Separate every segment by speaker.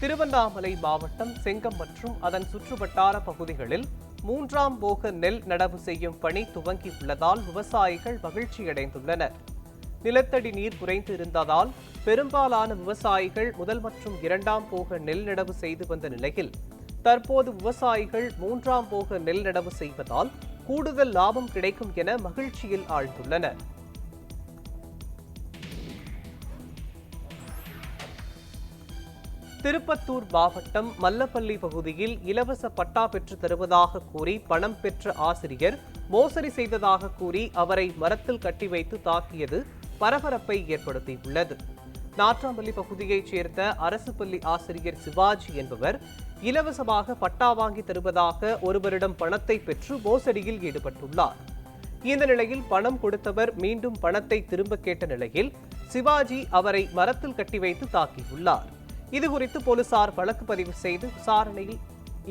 Speaker 1: திருவண்ணாமலை மாவட்டம் செங்கம் மற்றும் அதன் சுற்றுவட்டார பகுதிகளில் 3ஆம் போக நெல் நடவு செய்யும் பணி துவங்கியுள்ளதால் விவசாயிகள் மகிழ்ச்சியடைந்துள்ளனர். நிலத்தடி நீர் குறைந்து இருந்ததால் பெரும்பாலான விவசாயிகள் முதல் மற்றும் 2ஆம் போக நெல் நடவு செய்து வந்த நிலையில் தற்போது விவசாயிகள் 3ஆம் போக நெல் நடவு செய்வதால் கூடுதல் லாபம் கிடைக்கும் என மகிழ்ச்சியில் ஆழ்ந்துள்ளனர். திருப்பத்தூர் மாவட்டம் மல்லப்பள்ளி பகுதியில் இலவச பட்டா பெற்று தருவதாக கூறி பணம் பெற்ற ஆசிரியர் மோசடி செய்ததாக கூறி அவரை மரத்தில் கட்டி வைத்து தாக்கியது பரபரப்பை ஏற்படுத்தியுள்ளது. நாற்றாம்பள்ளி பகுதியைச் சேர்ந்த அரசு பள்ளி ஆசிரியர் சிவாஜி என்பவர் இலவசமாக பட்டா வாங்கி தருவதாக ஒருவரிடம் பணத்தை பெற்று மோசடியில் ஈடுபட்டுள்ளார். இந்த நிலையில் பணம் கொடுத்தவர் மீண்டும் பணத்தை திரும்ப கேட்ட நிலையில் சிவாஜி அவரை மரத்தில் கட்டி வைத்து தாக்கியுள்ளார். இதுகுறித்து போலீசார் வழக்கு பதிவு செய்து விசாரணையில்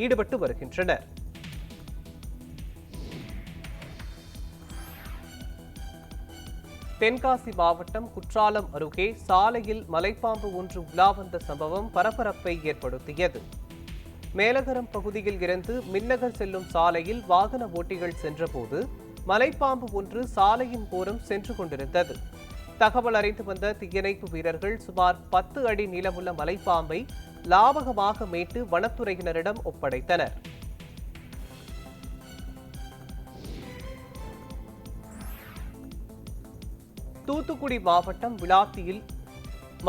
Speaker 1: ஈடுபட்டு வருகின்றனர். தென்காசி மாவட்டம் குற்றாலம் அருகே சாலையில் மலைப்பாம்பு ஒன்று உலா வந்த சம்பவம் பரபரப்பை ஏற்படுத்தியது. மேலகரம் பகுதியில் இருந்து மின்னகர் செல்லும் சாலையில் வாகன ஓட்டிகள் சென்றபோது மலைப்பாம்பு ஒன்று சாலையின் ஓரம் சென்று கொண்டிருந்தது. தகவல் அறிந்து வந்த தீயணைப்பு வீரர்கள் சுமார் 10 அடி நீளமுள்ள மலைப்பாம்பை லாபகமாக மீட்டு வனத்துறையினரிடம் ஒப்படைத்தனர். தூத்துக்குடி மாவட்டம் விளாத்தியில்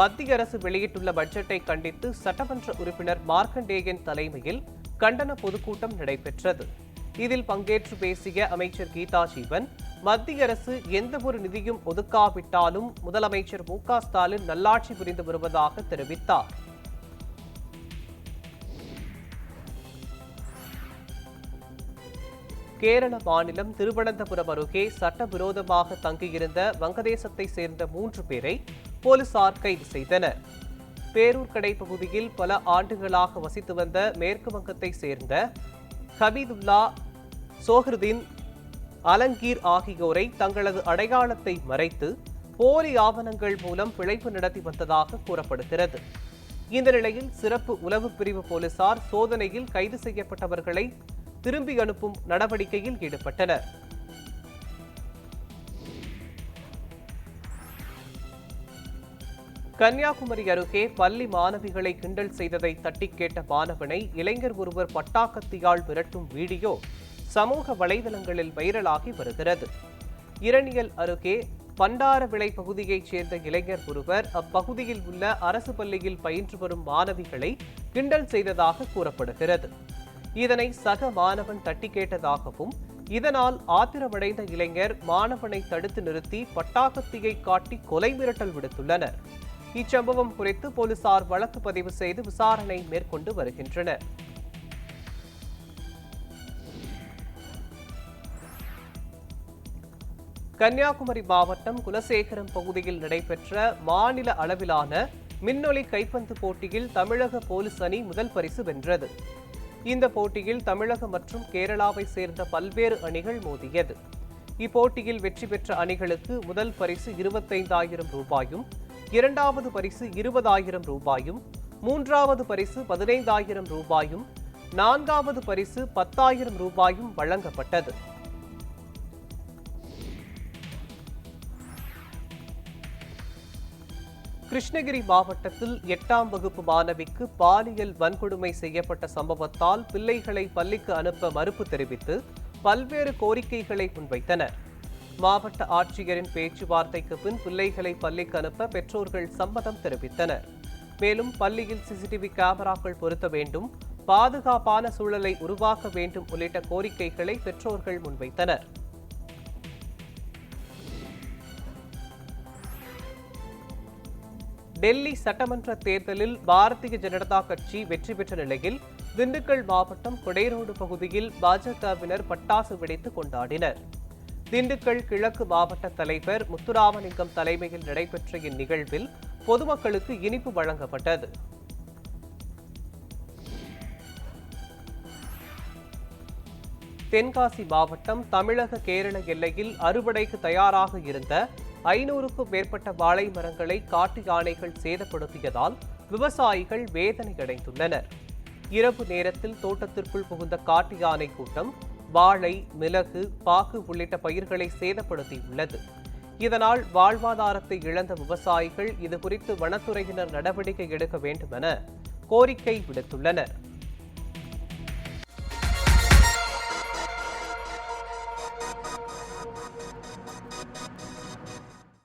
Speaker 1: மத்திய அரசு வெளியிட்டுள்ள பட்ஜெட்டை கண்டித்து சட்டமன்ற உறுப்பினர் மார்க்கண்டேயன் தலைமையில் கண்டன பொதுக்கூட்டம் நடைபெற்றது. இதில் பங்கேற்று பேசிய அமைச்சர் கீதா ஜீவன், மத்திய அரசு எந்தவொரு நிதியும் ஒதுக்காவிட்டாலும் முதலமைச்சர் மு.க. ஸ்டாலின் நல்லாட்சி புரிந்து வருவதாக தெரிவித்தார். கேரள மாநிலம் திருவனந்தபுரம் அருகே சட்டவிரோதமாக தங்கியிருந்த வங்கதேசத்தை சேர்ந்த 3 பேரை போலீசார் கைது செய்தனர். பேரூர்கடை பகுதியில் பல ஆண்டுகளாக வசித்து வந்த மேற்கு வங்கத்தை சேர்ந்த ஹபீதுல்லா, சோஹ்ருதீன், அலங்கீர் ஆகியோரை தங்களது அடையாளத்தை மறைத்து போலி ஆவணங்கள் மூலம் பிழைப்பு நடத்தி வந்ததாக கூறப்படுகிறது. இந்த நிலையில் சிறப்பு உளவு பிரிவு போலீசார் சோதனையில் கைது செய்யப்பட்டவர்களை திரும்பி அனுப்பும் நடவடிக்கையில் ஈடுபட்டனர். கன்னியாகுமரி அருகே பள்ளி மாணவிகளை கிண்டல் செய்ததை தட்டி கேட்ட மாணவனை இளைஞர் ஒருவர் பட்டாக்கத்தியால் விரட்டும் வீடியோ சமூக வலைதளங்களில் வைரலாகி வருகிறது. இரணியல் அருகே பண்டாரவிளை பகுதியைச் சேர்ந்த இளைஞர் ஒருவர் அப்பகுதியில் உள்ள அரசு பள்ளியில் பயின்று வரும் மாணவிகளை கிண்டல் செய்ததாக கூறப்படுகிறது. இதனை சக மாணவன் தட்டி கேட்டதாகவும் இதனால் ஆத்திரமடைந்த இளைஞர் மாணவனை தடுத்து நிறுத்தி பட்டாக்கத்தியை காட்டி கொலை மிரட்டல் விடுத்துள்ளனர். இச்சம்பவம் குறித்து போலீசார் வழக்கு பதிவு செய்து விசாரணை மேற்கொண்டு வருகின்றனர். கன்னியாகுமரி மாவட்டம் குலசேகரம் பகுதியில் நடைபெற்ற மாநில அளவிலான மின்னொலி கைப்பந்து போட்டியில் தமிழக போலீஸ் அணி முதல் பரிசு வென்றது. இந்த போட்டியில் தமிழகம் மற்றும் கேரளாவை சேர்ந்த பல்வேறு அணிகள் மோதியது. இப்போட்டியில் வெற்றி பெற்ற அணிகளுக்கு முதல் பரிசு 25,000 ரூபாயும், இரண்டாவது பரிசு 20,000 ரூபாயும், மூன்றாவது பரிசு 15,000 ரூபாயும், நான்காவது பரிசு 10,000 ரூபாயும் வழங்கப்பட்டது. கிருஷ்ணகிரி மாவட்டத்தில் 8ஆம் வகுப்பு மாணவிக்கு பாலியல் வன்கொடுமை செய்யப்பட்ட சம்பவத்தால் பிள்ளைகளை பள்ளிக்கு அனுப்ப மறுப்பு தெரிவித்து பல்வேறு கோரிக்கைகளை முன்வைத்தனர். மாவட்ட ஆட்சியரின் பேச்சுவார்த்தைக்கு பின் பிள்ளைகளை பள்ளிக்கு அனுப்ப பெற்றோர்கள் சம்மதம் தெரிவித்தனர். மேலும் பள்ளியில் சிசிடிவி கேமராக்கள் பொருத்த வேண்டும், பாதுகாப்பான சூழலை உருவாக்க வேண்டும் உள்ளிட்ட கோரிக்கைகளை பெற்றோர்கள் முன்வைத்தனர். டெல்லி சட்டமன்ற தேர்தலில் பாரதிய ஜனதா கட்சி வெற்றி பெற்ற நிலையில் திண்டுக்கல் மாவட்டம் கொடைரோடு பகுதியில் பாஜகவினர் பட்டாசு வெடித்து கொண்டாடினர். திண்டுக்கல் கிழக்கு மாவட்ட தலைவர் முத்துராமலிங்கம் தலைமையில் நடைபெற்ற இந்நிகழ்வில் பொதுமக்களுக்கு இனிப்பு வழங்கப்பட்டது. தென்காசி மாவட்டம் தமிழக கேரள எல்லையில் அறுவடைக்கு தயாராக இருந்த 500க்கும் மேற்பட்ட வாழை மரங்களை காட்டு யானைகள் சேதப்படுத்தியதால் விவசாயிகள் வேதனை அடைந்துள்ளனர். இரவு நேரத்தில் தோட்டத்திற்குள் புகுந்த காட்டு யானை கூட்டம் வாழை, மிளகு, பாக்கு உள்ளிட்ட பயிர்களை சேதப்படுத்தியுள்ளது. இதனால் வாழ்வாதாரத்தை இழந்த விவசாயிகள் இதுகுறித்து வனத்துறையினர் நடவடிக்கை எடுக்க வேண்டும் என கோரிக்கை விடுத்துள்ளனர்.